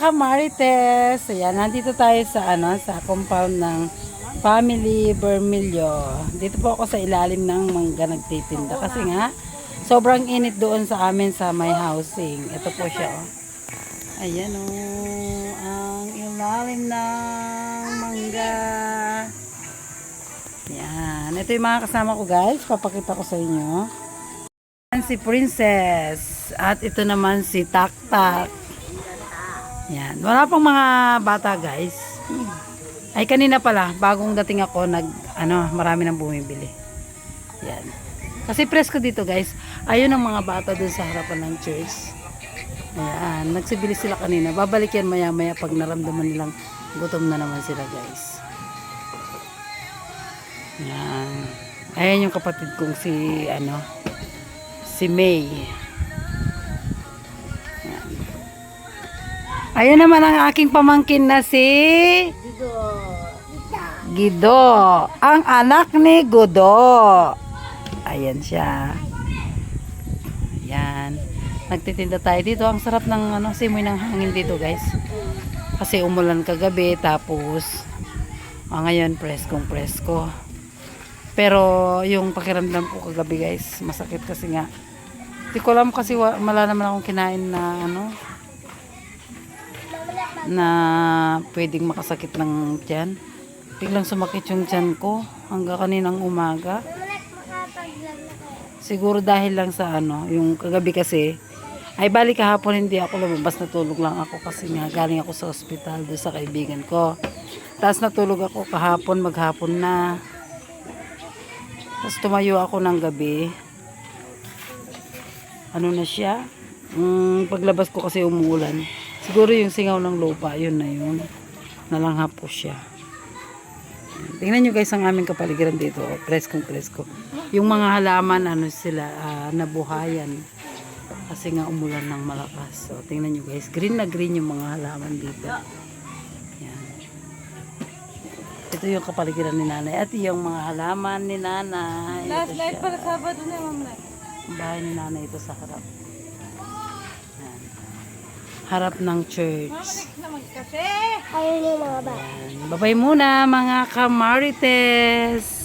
Kamarites. Ayan, nandito tayo sa sa compound ng Family Bermilyo. Dito po ako sa ilalim ng mangga nagtitinda kasi nga sobrang init doon sa amin sa may housing. Ito po siya oh. Ayan oh, ang ilalim ng mangga. Yan, ito yung mga kasama ko guys. Papakita ko sa inyo. Si Princess at ito naman si Taktak. Yan. Wala pang mga bata guys. Ay kanina pala, bagong dating ako, marami nang bumibili. Yan. Kasi presko dito guys. Ayun ang mga bata dun sa harapan ng church. Ayan. Nagsibili sila kanina. Babalik yan maya maya pag naramdaman nilang gutom na naman sila guys. Yan. Ayan yung kapatid kong si May. Ayun naman ang aking pamangkin na si Gido. Ang anak ni Gudo. Ayan siya. Ayan. Nagtitinda tayo dito. Ang sarap ng simoy ng hangin dito guys. Kasi umulan kagabi. Tapos ngayon preskong presko. Pero yung pakiramdam ko kagabi guys, masakit kasi nga. Hindi ko alam kasi wala naman akong kinain na pwedeng makasakit ng tiyan. Biglang sumakit yung tiyan ko hanggang kaninang umaga. Siguro dahil lang sa yung kagabi kasi ay balik kahapon hindi ako lumabas, natulog lang ako kasi nga galing ako sa ospital doon sa kaibigan ko. Tapos natulog ako kahapon, maghapon na. Tapos tumayo ako ng gabi. Ano na siya? Paglabas ko kasi umuulan. Siguro yung singaw ng lupa, yun na yun. Nalangha po siya. Tingnan nyo guys ang aming kapaligiran dito. Preskong presko. Yung mga halaman, nabuhayan. Kasi nga umulan ng malakas. So, tingnan nyo guys. Green na green yung mga halaman dito. Yan. Ito yung kapaligiran ni nanay. At yung mga halaman ni nanay. Last night para Sabado na ma'am. Ang bahay ni nanay ito sa harap. Harap ng church. Ayun yung mga ba. Babay muna mga kamarites.